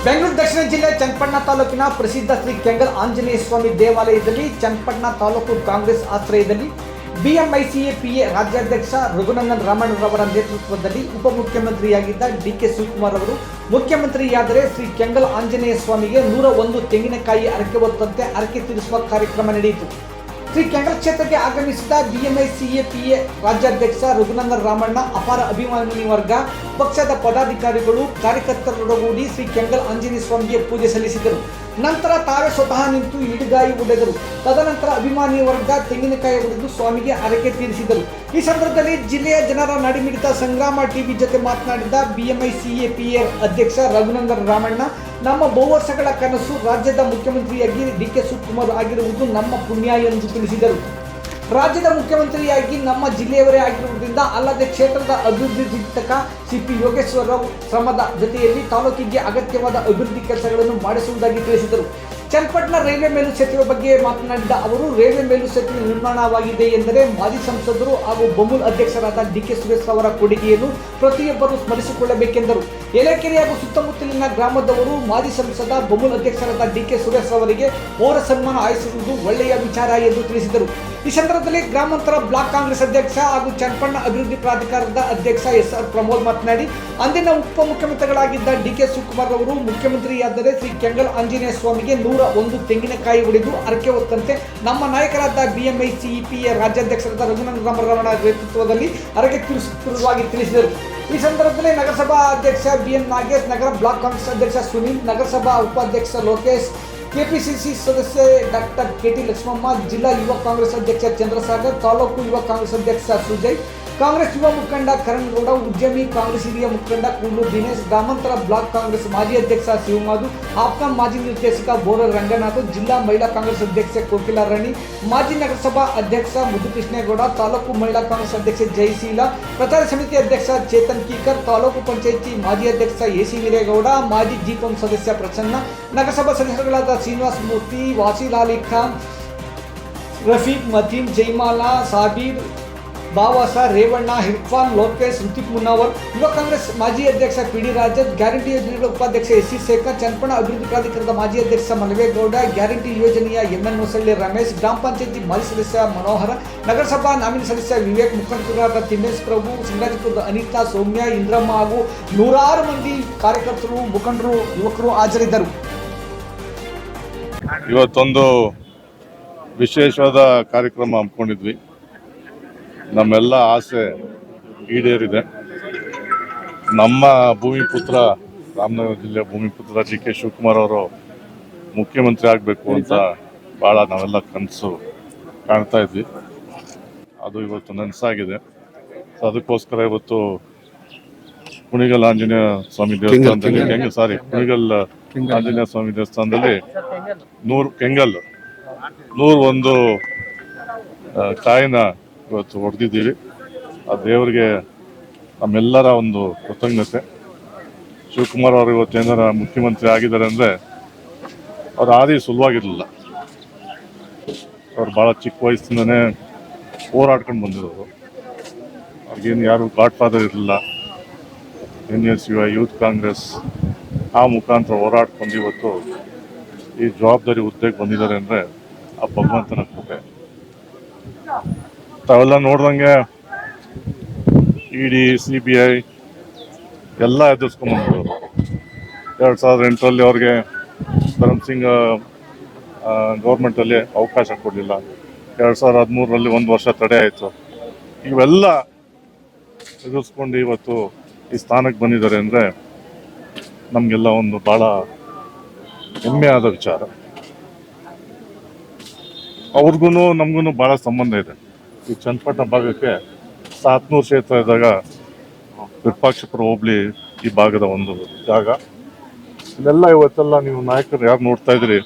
ಬೆಂಗಳೂರು ದಕ್ಷಿಣ ಜಿಲ್ಲೆ ಚನ್ನಪಟ್ಟಣ ತಾಲೂಕಿನ ಪ್ರಸಿದ್ಧ ಶ್ರೀ ಕೆಂಗಲ್ ಆಂಜನೇಯ ಸ್ವಾಮಿ ದೇವಾಲಯದಲ್ಲಿ ಚನ್ನಪಟ್ಟಣ ತಾಲೂಕು ಕಾಂಗ್ರೆಸ್ ಆಶ್ರಯದಲ್ಲಿ ಬಿಎಂಐಸಿಎ ರಾಜ್ಯಾಧ್ಯಕ್ಷ ರಘುನಂದನ್ ರಾಮಣ್ಣರವರ ನೇತೃತ್ವದಲ್ಲಿ ಉಪಮುಖ್ಯಮಂತ್ರಿಯಾಗಿದ್ದ ಡಿಕೆ ಶಿವಕುಮಾರ್ ಅವರು ಮುಖ್ಯಮಂತ್ರಿಯಾದರೆ ಶ್ರೀ ಕೆಂಗಲ್ ಆಂಜನೇಯ ಸ್ವಾಮಿಗೆ 101 ತೆಂಗಿನಕಾಯಿ ಹರಕೆ ಹೊತ್ತಂತೆ ಹರಕೆ ತೀರಿಸುವ ಕಾರ್ಯಕ್ರಮ ನಡೆಯಿತು. ಶ್ರೀ ಕೆಂಗಲ್ ಕ್ಷೇತ್ರಕ್ಕೆ ಆಗಮಿಸಿದ ಬಿಎಂಐಸಿಎ ರಾಜ್ಯಾಧ್ಯಕ್ಷ ರಘುನಂದನ್ ರಾಮಣ್ಣ ಅಪಾರ ಅಭಿಮಾನಿ ವರ್ಗ, ಪಕ್ಷದ ಪದಾಧಿಕಾರಿಗಳು, ಕಾರ್ಯಕರ್ತರೊಡಗೂಡಿ ಶ್ರೀ ಕೆಂಗಲ್ ಆಂಜನೇಯ ಸ್ವಾಮಿಗೆ ಪೂಜೆ ಸಲ್ಲಿಸಿದರು. ನಂತರ ತಾವೇ ಸ್ವತಃ ನಿಂತು ಇಡಿಗಾಯಿ ಒಡೆದರು. ತದನಂತರ ಅಭಿಮಾನಿ ವರ್ಗ ತೆಂಗಿನಕಾಯಿ ಒಡೆದು ಸ್ವಾಮಿಗೆ ಹರಕೆ ತೀರಿಸಿದರು. ಈ ಸಂದರ್ಭದಲ್ಲಿ ಜಿಲ್ಲೆಯ ಜನರ ನಾಡಿಮಿಡಿತ ಸಂಗ್ರಾಮ ಟಿವಿ ಜೊತೆ ಮಾತನಾಡಿದ ಬಿಎಂಐಸಿಎ ಅಧ್ಯಕ್ಷ ರಘುನಂದನ್ ರಾಮಣ್ಣ, ನಮ್ಮ ಬಹುವರ್ಷಗಳ ಕನಸು ರಾಜ್ಯದ ಮುಖ್ಯಮಂತ್ರಿಯಾಗಿ ಡಿಕೆ ಶಿವಕುಮಾರ್ ಆಗಿರುವುದು ನಮ್ಮ ಪುಣ್ಯ ಎಂದು ತಿಳಿಸಿದರು. ರಾಜ್ಯದ ಮುಖ್ಯಮಂತ್ರಿಯಾಗಿ ನಮ್ಮ ಜಿಲ್ಲೆಯವರೇ ಆಗಿರುವುದರಿಂದ ಅಲ್ಲದೆ ಕ್ಷೇತ್ರದ ಅಭಿವೃದ್ಧಿ ಚಿಂತಕ ಸಿಪಿ ಯೋಗೇಶ್ವರ ಶ್ರಮದ ಜೊತೆಯಲ್ಲಿ ತಾಲೂಕಿಗೆ ಅಗತ್ಯವಾದ ಅಭಿವೃದ್ಧಿ ಕೆಲಸಗಳನ್ನು ಮಾಡಿಸುವುದಾಗಿ ತಿಳಿಸಿದರು. ಚನ್ನಪಟ್ಟಣ ರೈಲ್ವೆ ಮೇಲ್ಸೇತುವೆ ಬಗ್ಗೆ ಮಾತನಾಡಿದ ಅವರು, ರೈಲ್ವೆ ಮೇಲ್ಸೇತುವೆ ನಿರ್ಮಾಣವಾಗಿದೆ ಎಂದರೆ ಮಾಜಿ ಸಂಸದರು ಹಾಗೂ ಬಮೂಲ್ ಅಧ್ಯಕ್ಷರಾದ ಡಿಕೆ ಸುರೇಶ್ ಅವರ ಕೊಡುಗೆಯನ್ನು ಪ್ರತಿಯೊಬ್ಬರು ಸ್ಮರಿಸಿಕೊಳ್ಳಬೇಕೆಂದರು. ಯಲಕೆರೆ ಹಾಗೂ ಸುತ್ತಮುತ್ತಲಿನ ಗ್ರಾಮದವರು ಮಾಜಿ ಸಂಸದ ಬಮೂಲ್ ಅಧ್ಯಕ್ಷರಾದ ಡಿಕೆ ಸುರೇಶ್ ಅವರಿಗೆ ಪೌರ ಸನ್ಮಾನ ಆಯಿಸುವುದು ಒಳ್ಳೆಯ ವಿಚಾರ ಎಂದು ತಿಳಿಸಿದರು. ಈ ಸಂದರ್ಭದಲ್ಲಿ ಗ್ರಾಮಾಂತರ ಬ್ಲಾಕ್ ಕಾಂಗ್ರೆಸ್ ಅಧ್ಯಕ್ಷ ಹಾಗೂ ಚನ್ನಪಟ್ಟಣ ಅಭಿವೃದ್ಧಿ ಪ್ರಾಧಿಕಾರದ ಅಧ್ಯಕ್ಷ SR ಪ್ರಮೋದ್ ಮಾತನಾಡಿ, ಅಂದಿನ ಉಪಮುಖ್ಯಮಂತ್ರಿಗಳಾಗಿದ್ದ ಡಿಕೆ ಶಿವಕುಮಾರ್ ಅವರು ಮುಖ್ಯಮಂತ್ರಿಯಾದರೆ ಶ್ರೀ ಕೆಂಗಲ್ ಆಂಜನೇಯ ಸ್ವಾಮಿಗೆ 101 ತೆಂಗಿನಕಾಯಿ ಒಡೆದು ಹರಕೆ ಹೊತ್ತಂತೆ ನಮ್ಮ ನಾಯಕರಾದ ಬಿಎಂಐಸಿಇ ರಾಜ್ಯಾಧ್ಯಕ್ಷರಾದ ರಘುನಂದನ್ ರಾಮಣ್ಣ ನೇತೃತ್ವದಲ್ಲಿ ಹರಕೆ ತೀರಿಸುತ್ತಿರುವುದಾಗಿ ತಿಳಿಸಿದರು. ಈ ಸಂದರ್ಭದಲ್ಲಿ ನಗರಸಭಾ ಅಧ್ಯಕ್ಷ BN ನಾಗೇಶ್, ನಗರ ಬ್ಲಾಕ್ ಕಾಂಗ್ರೆಸ್ ಅಧ್ಯಕ್ಷ ಸುನೀಲ್, ನಗರಸಭಾ ಉಪಾಧ್ಯಕ್ಷ ಲೋಕೇಶ್, ಕೆಪಿಸಿಸಿ ಸದಸ್ಯೆ ಡಾಕ್ಟರ್ KT ಲಕ್ಷ್ಮಮ್ಮ, ಜಿಲ್ಲಾ ಯುವ ಕಾಂಗ್ರೆಸ್ ಅಧ್ಯಕ್ಷ ಚಂದ್ರಸಾಗರ್, ತಾಲೂಕು ಯುವ ಕಾಂಗ್ರೆಸ್ ಅಧ್ಯಕ್ಷ ಸುಜಯ್, ಕಾಂಗ್ರೆಸ್ ಯುವ ಮುಖಂಡ ಕರಣ್ ಗೌಡ, ಉದ್ಯಮಿ ಕಾಂಗ್ರೆಸ್ ಹಿರಿಯ ಮುಖಂಡ ಕೂಡ್ಲೂರು ದಿನೇಶ್, ಗ್ರಾಮಾಂತರ ಬ್ಲಾಕ್ ಕಾಂಗ್ರೆಸ್ ಮಾಜಿ ಅಧ್ಯಕ್ಷ ಶಿವಮಾಧು, ಆಪ್ಕಾಂ ಮಾಜಿ ನಿರ್ದೇಶಕ ಬೋರರ್ ರಂಗನಾಥ್, ಜಿಲ್ಲಾ ಮಹಿಳಾ ಕಾಂಗ್ರೆಸ್ ಅಧ್ಯಕ್ಷೆ ಕೋಕಿಲಾ ರಾಣಿ, ಮಾಜಿ ನಗರಸಭಾ ಅಧ್ಯಕ್ಷ ಮುದ್ದುಕೃಷ್ಣೇಗೌಡ, ತಾಲೂಕು ಮಹಿಳಾ ಕಾಂಗ್ರೆಸ್ ಅಧ್ಯಕ್ಷೆ ಜಯಶೀಲ, ಪ್ರಚಾರ ಸಮಿತಿ ಅಧ್ಯಕ್ಷ ಚೇತನ್ ಕೀಕರ್, ತಾಲೂಕು ಪಂಚಾಯಿತಿ ಮಾಜಿ ಅಧ್ಯಕ್ಷ AC ವೀರೇಗೌಡ, ಮಾಜಿ ಜಿಪಂ ಸದಸ್ಯ ಪ್ರಸನ್ನ, ನಗರಸಭಾ ಸದಸ್ಯರುಗಳಾದ ಶ್ರೀನಿವಾಸ್ ಮೂರ್ತಿ, ವಾಸಿಲ್ ಅಲಿ ಖಾನ್, ರಫೀಕ್, ಮತೀನ್, ಜೈಮಾಲಾ, ಸಾಬೀರ್, ಬಾವಾಸ, ರೇವಣ್ಣ, ಇರ್ಫಾನ್, ಲೋಕೇಶ್, ಋತಿಕ್ ಮುನ್ನಾವರ್, ಯುವ ಕಾಂಗ್ರೆಸ್ ಮಾಜಿ ಅಧ್ಯಕ್ಷ PD ರಾಜದ್, ಗ್ಯಾರಂಟಿ ಯೋಜನೆಗಳ ಉಪಾಧ್ಯಕ್ಷ SC ಶೇಖರ್, ಚನ್ನಪಟ್ಟಣ ಅಭಿವೃದ್ಧಿ ಪ್ರಾಧಿಕಾರದ ಮಾಜಿ ಅಧ್ಯಕ್ಷ ಮಲವೇಗೌಡ, ಗ್ಯಾರಂಟಿ ಯೋಜನೆಯ MN ಹೊಸಳ್ಳಿ ರಮೇಶ್, ಗ್ರಾಮ ಪಂಚಾಯಿತಿ ಮಾಜಿ ಸದಸ್ಯ ಮನೋಹರ, ನಗರಸಭಾ ನಾಮಿನಿ ಸದಸ್ಯ ವಿವೇಕ್, ಮುಖಂಡರಾದ ತಿಮ್ಮೇಶ್ ಪ್ರಭು, ಸಿಂಗಾಜಿಪುರದ ಅನಿತಾ, ಸೌಮ್ಯ, ಇಂದ್ರಮ್ಮ ಹಾಗೂ ನೂರಾರು ಮಂದಿ ಕಾರ್ಯಕರ್ತರು, ಮುಖಂಡರು, ಯುವಕರು ಹಾಜರಿದ್ದರು. ಇವತ್ತೊಂದು ವಿಶೇಷವಾದ ಕಾರ್ಯಕ್ರಮ ಹಮ್ಮಿಕೊಂಡಿದ್ವಿ. ನಮ್ಮೆಲ್ಲ ಆಸೆ ಈಡೇರಿದೆ. ನಮ್ಮ ಭೂಮಿಪುತ್ರ, ರಾಮನಗರ ಜಿಲ್ಲೆಯ ಭೂಮಿಪುತ್ರ DK ಶಿವಕುಮಾರ್ ಅವರು ಮುಖ್ಯಮಂತ್ರಿ ಆಗಬೇಕು ಅಂತ ಭಾಳ ನಾವೆಲ್ಲ ಕನಸು ಕಾಣ್ತಾ ಇದ್ವಿ. ಅದು ಇವತ್ತು ನನಸಾಗಿದೆ. ಅದಕ್ಕೋಸ್ಕರ ಇವತ್ತು ಕುಣಿಗಲ್ ಆಂಜನೇಯ ಸ್ವಾಮಿ ದೇವಸ್ಥಾನದಲ್ಲಿ ಕುಣಿಗಲ್ ಆಂಜನೇಯ ಸ್ವಾಮಿ ದೇವಸ್ಥಾನದಲ್ಲಿ 101 ಕಾಯಿನ ಇವತ್ತು ಹೊಡೆದಿದ್ದೀವಿ. ಆ ದೇವರಿಗೆ ನಮ್ಮೆಲ್ಲರ ಒಂದು ಕೃತಜ್ಞತೆ. ಶಿವಕುಮಾರ್ ಅವರು ಇವತ್ತು ಏನಾರ ಮುಖ್ಯಮಂತ್ರಿ ಆಗಿದ್ದಾರೆ ಅಂದರೆ ಅವ್ರ ಆದಿ ಸುಲಭವಾಗಿರಲಿಲ್ಲ. ಅವ್ರು ಭಾಳ ಚಿಕ್ಕ ವಯಸ್ಸಿಂದನೇ ಹೋರಾಡ್ಕೊಂಡು ಬಂದಿರೋರು. ಅವ್ರಿಗೇನು ಯಾರು ಗಾಡ್ ಫಾದರ್ ಇರಲಿಲ್ಲ. NSUI ಯೂತ್ ಕಾಂಗ್ರೆಸ್ ಆ ಮುಖಾಂತರ ಹೋರಾಡ್ಕೊಂಡು ಇವತ್ತು ಈ ಜವಾಬ್ದಾರಿ ಹುದ್ದೆಗೆ ಬಂದಿದ್ದಾರೆ ಅಂದರೆ ಆ ಭಗವಂತನ ಕೃಪೆ. ತಾವೆಲ್ಲ ನೋಡ್ದಂಗೆ ED, CBI ಎಲ್ಲ ಎದುರಿಸ್ಕೊಂಡ್ಬಂದಿರೋರು. 2008ರಲ್ಲಿ ಅವ್ರಿಗೆ ಧರ್ಮ್ ಸಿಂಗ್ ಗೌರ್ಮೆಂಟಲ್ಲಿ ಅವಕಾಶ ಕೊಡಲಿಲ್ಲ. 2013ರಲ್ಲಿ 1 ವರ್ಷ ತಡೆ ಆಯಿತು. ಇವೆಲ್ಲ ಎದುರಿಸ್ಕೊಂಡು ಇವತ್ತು ಈ ಸ್ಥಾನಕ್ಕೆ ಬಂದಿದ್ದಾರೆ ಅಂದರೆ ನಮಗೆಲ್ಲ ಒಂದು ಭಾಳ ಹೆಮ್ಮೆ ಆದ ವಿಚಾರ. ಅವ್ರಿಗೂ ನಮಗೂ ಭಾಳ ಸಂಬಂಧ ಇದೆ. ಈ ಚನ್ನಪಟ್ಟಣ ಭಾಗಕ್ಕೆ 700 ಕ್ಷೇತ್ರ ಇದ್ದಾಗ ವಿರೂಪಾಕ್ಷಪುರ ಹೋಬಳಿ ಈ ಭಾಗದ ಒಂದು ಜಾಗ. ಇಲ್ಲೆಲ್ಲ ಇವತ್ತೆಲ್ಲ ನೀವು ನಾಯಕರು ಯಾರು ನೋಡ್ತಾ ಇದ್ರಿ,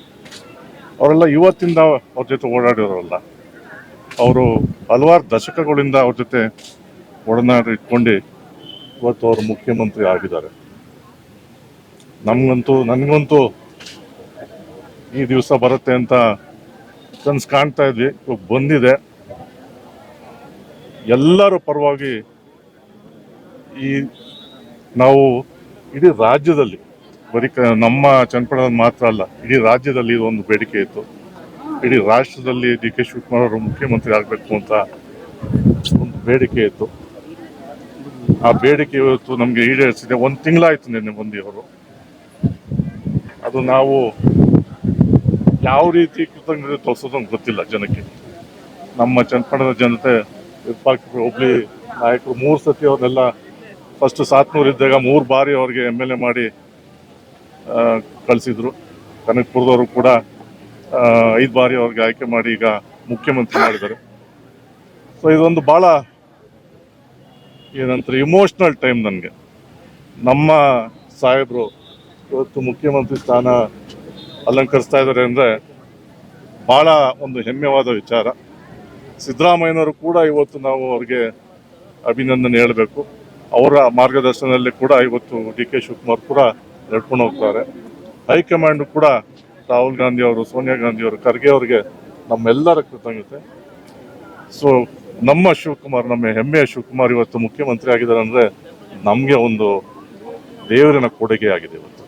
ಅವರೆಲ್ಲ ಇವತ್ತಿಂದ ಅವ್ರ ಜೊತೆ ಓಡಾಡಿರೋರಲ್ಲ. ಅವರು ಹಲವಾರು ದಶಕಗಳಿಂದ ಅವ್ರ ಜೊತೆ ಒಡನಾಡಿ ಇಟ್ಕೊಂಡು ಇವತ್ತು ಅವರು ಮುಖ್ಯಮಂತ್ರಿ ಆಗಿದ್ದಾರೆ. ನನಗಂತೂ ಈ ದಿವಸ ಬರುತ್ತೆ ಅಂತ ಕನಸು ಕಾಣ್ತಾ ಇದ್ವಿ. ಇವಾಗ ಬಂದಿದೆ. ಎಲ್ಲರ ಪರವಾಗಿ ನಾವು ಇಡೀ ರಾಜ್ಯದಲ್ಲಿ ಬರೀ ನಮ್ಮ ಚನ್ನಪಟ್ಟಣದಲ್ಲಿ ಮಾತ್ರ ಅಲ್ಲ, ಇಡೀ ರಾಜ್ಯದಲ್ಲಿ ಇದು ಒಂದು ಬೇಡಿಕೆ ಇತ್ತು. ಇಡೀ ರಾಷ್ಟ್ರದಲ್ಲಿ ಡಿ ಕೆ ಶಿವಕುಮಾರ್ ಅವರು ಮುಖ್ಯಮಂತ್ರಿ ಆಗಬೇಕು ಅಂತ ಒಂದು ಬೇಡಿಕೆ ಇತ್ತು. ಆ ಬೇಡಿಕೆ ಇವತ್ತು ನಮಗೆ ಈಡೇರಿಸಿದೆ. 1 ತಿಂಗಳಾಯ್ತು ನಿನ್ನೆ ಬಂದು ಅವರು. ಅದು ನಾವು ಯಾವ ರೀತಿ ಕೃತಜ್ಞತೆ ತೋರಿಸೋದು ಗೊತ್ತಿಲ್ಲ ಜನಕ್ಕೆ. ನಮ್ಮ ಚನ್ನಪಟ್ಟಣದ ಜನತೆ ವಿರೂಪಾಕ್ಷ ಹೋಬಳಿ ನಾಯಕರು 3 ಸತಿ ಅವ್ರನ್ನೆಲ್ಲ ಫಸ್ಟ್ ಸಾತ್ನೂರು ಇದ್ದಾಗ 3 ಬಾರಿ ಅವ್ರಿಗೆ MLA ಮಾಡಿ ಕಳಿಸಿದ್ರು. ಕನಕಪುರದವರು ಕೂಡ 5 ಬಾರಿ ಅವ್ರಿಗೆ ಆಯ್ಕೆ ಮಾಡಿ ಈಗ ಮುಖ್ಯಮಂತ್ರಿ ಮಾಡಿದ್ದಾರೆ. ಸೊ ಇದೊಂದು ಭಾಳ ಏನಂತಾರೆ ಇಮೋಷ್ನಲ್ ಟೈಮ್ ನನಗೆ. ನಮ್ಮ ಸಾಹೇಬರು ಇವತ್ತು ಮುಖ್ಯಮಂತ್ರಿ ಸ್ಥಾನ ಅಲಂಕರಿಸ್ತಾ ಇದ್ದಾರೆ ಅಂದರೆ ಭಾಳ ಒಂದು ಹೆಮ್ಮೆವಾದ ವಿಚಾರ. ಸಿದ್ದರಾಮಯ್ಯನವರು ಕೂಡ ಇವತ್ತು ನಾವು ಅವ್ರಿಗೆ ಅಭಿನಂದನೆ ಹೇಳಬೇಕು. ಅವರ ಮಾರ್ಗದರ್ಶನದಲ್ಲಿ ಕೂಡ ಇವತ್ತು ಡಿ ಕೆ ಶಿವಕುಮಾರ್ ಕೂಡ ನಡ್ಕೊಂಡು ಹೋಗ್ತಾರೆ. ಹೈಕಮಾಂಡ್ ಕೂಡ ರಾಹುಲ್ ಗಾಂಧಿ ಅವರು, ಸೋನಿಯಾ ಗಾಂಧಿ ಅವರು, ಖರ್ಗೆ ಅವರಿಗೆ ನಮ್ಮೆಲ್ಲರ ಕೃತಜ್ಞತೆ. ಸೊ ನಮ್ಮ ಶಿವಕುಮಾರ್, ನಮ್ಮ ಹೆಮ್ಮೆಯ ಶಿವಕುಮಾರ್ ಇವತ್ತು ಮುಖ್ಯಮಂತ್ರಿ ಆಗಿದ್ದಾರೆ ಅಂದರೆ ನಮಗೆ ಒಂದು ದೇವರಿನ ಕೊಡುಗೆ ಆಗಿದೆ ಇವತ್ತು.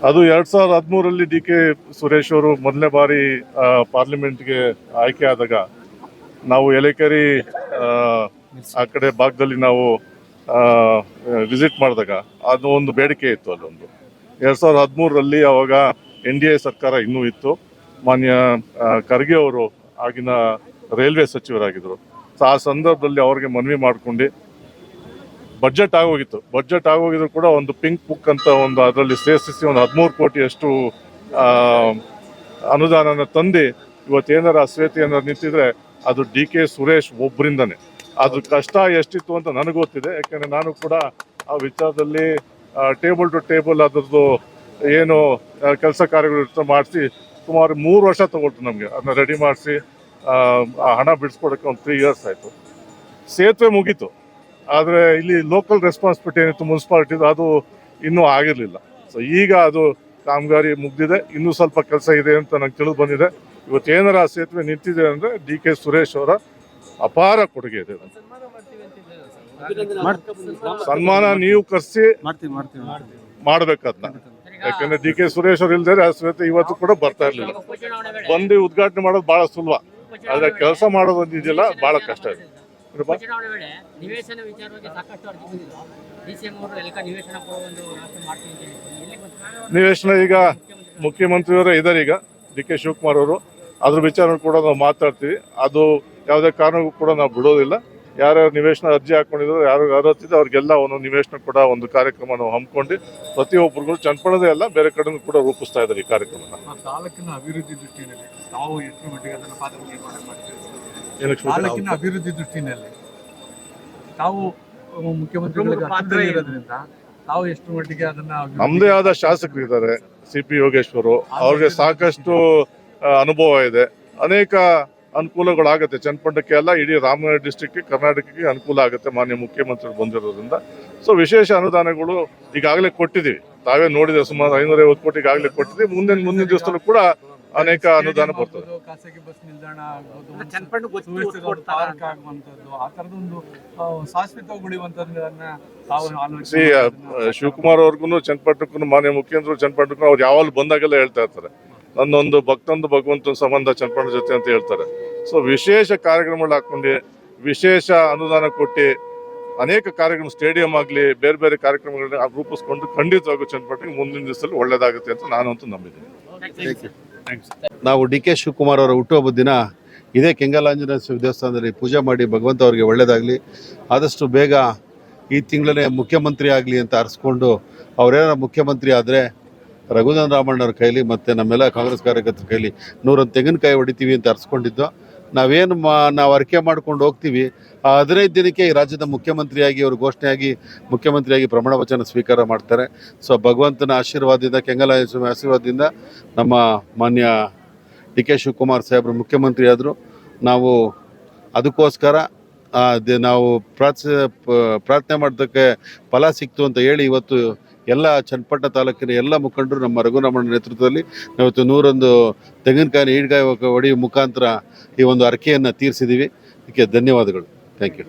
ಅದು 2013 ಡಿ ಕೆ ಸುರೇಶ್ ಅವರು ಮೊದಲನೇ ಬಾರಿ ಪಾರ್ಲಿಮೆಂಟ್ಗೆ ಆಯ್ಕೆ ಆದಾಗ ನಾವು ಎಲೆಕೆರೆ ಆ ಕಡೆ ಭಾಗದಲ್ಲಿ ನಾವು ವಿಸಿಟ್ ಮಾಡಿದಾಗ ಅದು ಒಂದು ಬೇಡಿಕೆ ಇತ್ತು. ಅಲ್ಲೊಂದು 2013 ಅವಾಗ NDA ಸರ್ಕಾರ ಇನ್ನೂ ಇತ್ತು. ಮಾನ್ಯ ಖರ್ಗೆ ಅವರು ಆಗಿನ ರೈಲ್ವೆ ಸಚಿವರಾಗಿದ್ದರು. ಸೊ ಆ ಸಂದರ್ಭದಲ್ಲಿ ಅವ್ರಿಗೆ ಮನವಿ ಮಾಡ್ಕೊಂಡು ಬಜೆಟ್ ಆಗೋಗಿದ್ರು ಕೂಡ ಒಂದು ಪಿಂಕ್ ಬುಕ್ ಅಂತ ಒಂದು ಅದರಲ್ಲಿ ಸೇರಿಸಿ ಒಂದು 13 ಕೋಟಿಯಷ್ಟು ಅನುದಾನನ ತಂದು ಇವತ್ತೇನಾರ ಅಶ್ವೇತಿ ಏನಾರು ನಿಂತಿದ್ರೆ ಅದು ಡಿ ಕೆ ಸುರೇಶ್ ಒಬ್ಬರಿಂದನೇ. ಅದು ಕಷ್ಟ ಎಷ್ಟಿತ್ತು ಅಂತ ನನಗೆ ಗೊತ್ತಿದೆ. ಯಾಕೆಂದರೆ ನಾನು ಕೂಡ ಆ ವಿಚಾರದಲ್ಲಿ ಟೇಬಲ್ ಟು ಟೇಬಲ್ ಅದರದ್ದು ಏನು ಕೆಲಸ ಕಾರ್ಯಗಳು ಮಾಡಿಸಿ ಸುಮಾರು 3 ವರ್ಷ ತಗೊಳ್ತು ನಮಗೆ ಅದನ್ನ ರೆಡಿ ಮಾಡಿಸಿ ಹಣ ಬಿಡಿಸ್ಕೊಡೋಕ್ಕೆ ಒಂದು 3 ಇಯರ್ಸ್ ಆಯಿತು. ಸೇತುವೆ ಮುಗೀತು, ಆದರೆ ಇಲ್ಲಿ ಲೋಕಲ್ ರೆಸ್ಪಾನ್ಸಿಬಿಲಿಟಿ ಏನಿತ್ತು ಮುನ್ಸಿಪಾಲಿಟಿದು ಅದು ಇನ್ನೂ ಆಗಿರಲಿಲ್ಲ. ಸೊ ಈಗ ಅದು ಕಾಮಗಾರಿ ಮುಗ್ದಿದೆ, ಇನ್ನೂ ಸ್ವಲ್ಪ ಕೆಲಸ ಇದೆ ಅಂತ ನಂಗೆ ತಿಳಿದು ಬಂದಿದೆ. ಇವತ್ತೇನಾರ ಆ ಸೇತುವೆ ನಿಂತಿದೆ ಅಂದರೆ ಡಿ ಕೆ ಸುರೇಶ್ ಅವರ ಅಪಾರ ಕೊಡುಗೆ ಇದೆ. ಸನ್ಮಾನ ನೀವು ಕರೆಸಿ ಮಾಡ್ಬೇಕದನ್ನ. ಯಾಕಂದ್ರೆ ಡಿ ಕೆ ಸುರೇಶ್ ಅವ್ರು ಇಲ್ದೇ ಆ ಸೇತುವೆ ಇವತ್ತು ಕೂಡ ಬರ್ತಾ ಇರಲಿಲ್ಲ. ಬಂದು ಉದ್ಘಾಟನೆ ಮಾಡೋದು ಬಹಳ ಸುಲಭ, ಆದ್ರೆ ಕೆಲಸ ಮಾಡೋದು ಇದೆಯಲ್ಲ ಬಹಳ ಕಷ್ಟ ಇದೆ. ನಿವೇಶನ ಈಗ ಮುಖ್ಯಮಂತ್ರಿಯವರೇ ಇದ್ದಾರೆ, ಈಗ ಡಿ ಕೆ ಶಿವಕುಮಾರ್ ಅವರು. ಅದ್ರ ವಿಚಾರ ಕೂಡ ನಾವು ಮಾತಾಡ್ತೀವಿ. ಅದು ಯಾವುದೇ ಕಾರಣಕ್ಕೂ ಕೂಡ ನಾವು ಬಿಡೋದಿಲ್ಲ. ಯಾರ್ಯಾರು ನಿವೇಶನ ಅರ್ಜಿ ಹಾಕೊಂಡಿದ್ರು, ಯಾರು ಅರ್ಹತಿದೆ ಅವ್ರಿಗೆಲ್ಲ ಒಂದು ನಿವೇಶನ ಕೂಡ ಒಂದು ಕಾರ್ಯಕ್ರಮ ನಾವು ಹಮ್ಮಿಕೊಂಡು ಪ್ರತಿಯೊಬ್ಬರಿಗೂ ಚನ್ನಪಟ್ಟಣದೇ ಅಲ್ಲ ಬೇರೆ ಕಡೆ ಕೂಡ ರೂಪಿಸ್ತಾ ಇದ್ದಾರೆ ಈ ಕಾರ್ಯಕ್ರಮನ. ತಾಲೂಕಿನ ಅಭಿವೃದ್ಧಿ ದೃಷ್ಟಿಯಲ್ಲಿ ತಾವು ಎಷ್ಟು ಮಟ್ಟಿಗೆ ಅದನ್ನು ತಾಲೂಕಿನ ಅಭಿವೃದ್ಧಿ ದೃಷ್ಟಿನಲ್ಲಿ ತಾವು ಮುಖ್ಯಮಂತ್ರಿ ಇರೋದ್ರಿಂದ ತಾವು ಎಷ್ಟು ಮಟ್ಟಿಗೆ ಅದನ್ನ ನಮ್ದೇ ಆದ ಶಾಸಕರು ಇದ್ದಾರೆ. CP ಯೋಗೇಶ್ವರು ಅವ್ರಿಗೆ ಸಾಕಷ್ಟು ಅನುಭವ ಇದೆ. ಅನೇಕ ಅನುಕೂಲಗಳಾಗುತ್ತೆ ಚನ್ನಪಟ್ಟಣಕ್ಕೆ ಅಲ್ಲ, ಇಡೀ ರಾಮನಗರ ಡಿಸ್ಟ್ರಿಕ್ಗೆ, ಕರ್ನಾಟಕಕ್ಕೆ ಅನುಕೂಲ ಆಗುತ್ತೆ ಮಾನ್ಯ ಮುಖ್ಯಮಂತ್ರಿಗಳು ಬಂದಿರೋದ್ರಿಂದ. ಸೊ ವಿಶೇಷ ಅನುದಾನಗಳು ಈಗಾಗಲೇ ಕೊಟ್ಟಿದ್ದೀವಿ, ತಾವೇ ನೋಡಿದ್ರೆ ಸುಮಾರು 550 ಕೋಟಿ ಈಗಾಗಲೇ ಕೊಟ್ಟಿದ್ದೀವಿ. ಮುಂದಿನ ದಿವಸದಲ್ಲೂ ಕೂಡ ಅನೇಕ ಅನುದಾನ ಬರ್ತದೆ. ಖಾಸಗಿ ಬಸ್ ನಿಲ್ದಾಣ ಶಿವಕುಮಾರ್ ಅವ್ರಿಗೂ ಚನ್ನಪಟ್ಟಣಕ್ಕೂ ಮಾನ್ಯ ಮುಖ್ಯಮಂತ್ರಿ ಚನ್ನಪಟ್ಟಣಕ್ಕೂ ಅವ್ರು ಯಾವಾಗ ಬಂದಾಗೆಲ್ಲ ಹೇಳ್ತಾ ಇರ್ತಾರೆ, ನನ್ನೊಂದು ಭಗವಂತನ ಸಂಬಂಧ ಚನ್ನಪಟ್ಟಣ ಜೊತೆ ಅಂತ ಹೇಳ್ತಾರೆ. ಸೊ ವಿಶೇಷ ಕಾರ್ಯಕ್ರಮಗಳು ಹಾಕೊಂಡು ವಿಶೇಷ ಅನುದಾನ ಕೊಟ್ಟು ಅನೇಕ ಕಾರ್ಯಕ್ರಮ, ಸ್ಟೇಡಿಯಂ ಆಗಲಿ ಬೇರೆ ಬೇರೆ ಕಾರ್ಯಕ್ರಮಗಳನ್ನ ರೂಪಿಸ್ಕೊಂಡು ಖಂಡಿತವಾಗೂ ಚನ್ನಪಟ್ಟಣಕ್ಕೆ ಮುಂದಿನ ದಿವಸದಲ್ಲಿ ಒಳ್ಳೇದಾಗುತ್ತೆ ಅಂತ ನಾನಂತೂ ನಂಬಿದ್ದೀನಿ. ನಾವು ಡಿ ಕೆ ಶಿವಕುಮಾರ್ ಅವರ ಹುಟ್ಟುಹಬ್ಬದ ದಿನ ಇದೇ ಕೆಂಗಲಾಂಜನೇಯ ದೇವಸ್ಥಾನದಲ್ಲಿ ಪೂಜೆ ಮಾಡಿ ಭಗವಂತ ಅವರಿಗೆ ಒಳ್ಳೆಯದಾಗಲಿ, ಆದಷ್ಟು ಬೇಗ ಈ ತಿಂಗಳೇ ಮುಖ್ಯಮಂತ್ರಿ ಆಗಲಿ ಅಂತ ಅರ್ಸ್ಕೊಂಡು ಅವರೇನಾರ ಮುಖ್ಯಮಂತ್ರಿ ಆದರೆ ರಘುನಂದನ್ ರಾಮಣ್ಣವ್ರ ಕೈಲಿ ಮತ್ತು ನಮ್ಮೆಲ್ಲ ಕಾಂಗ್ರೆಸ್ ಕಾರ್ಯಕರ್ತರ ಕೈಲಿ 100 ತೆಂಗಿನಕಾಯಿ ಹೊಡಿತೀವಿ ಅಂತ ಅರ್ಸ್ಕೊಂಡಿದ್ದು. ನಾವು ಅರಿಕೆ ಮಾಡ್ಕೊಂಡು ಹೋಗ್ತೀವಿ. ಆ 15 ದಿನಕ್ಕೆ ಈ ರಾಜ್ಯದ ಮುಖ್ಯಮಂತ್ರಿಯಾಗಿ ಅವರು ಘೋಷಣೆಯಾಗಿ ಮುಖ್ಯಮಂತ್ರಿಯಾಗಿ ಪ್ರಮಾಣ ವಚನ ಸ್ವೀಕಾರ ಮಾಡ್ತಾರೆ. ಸೊ ಭಗವಂತನ ಆಶೀರ್ವಾದದಿಂದ, ಕೆಂಗಲಾಯ ಸ್ವಾಮಿ ಆಶೀರ್ವಾದದಿಂದ ನಮ್ಮ ಮಾನ್ಯ ಡಿ ಕೆ ಶಿವಕುಮಾರ್ ಸಾಹೇಬರು ಮುಖ್ಯಮಂತ್ರಿ ಆದರು. ನಾವು ಅದಕ್ಕೋಸ್ಕರ ನಾವು ಪ್ರಾರ್ಥನೆ ಮಾಡೋದಕ್ಕೆ ಫಲ ಸಿಕ್ತು ಅಂತ ಹೇಳಿ ಇವತ್ತು ಎಲ್ಲ ಚನ್ನಪಟ್ಟಣ ತಾಲೂಕಿನ ಎಲ್ಲ ಮುಖಂಡರು ನಮ್ಮ ರಘುರಾಮಣ್ಣ ನೇತೃತ್ವದಲ್ಲಿ ಇವತ್ತು 101 ತೆಂಗಿನಕಾಯಿ ಈಡ್ಗಾಯಿ ಹೊಡೆಯುವ ಮುಖಾಂತರ ಈ ಒಂದು ಅರ್ಕೆಯನ್ನು ತೀರಿಸಿದ್ದೀವಿ. ಇದಕ್ಕೆ ಧನ್ಯವಾದಗಳು. Thank you.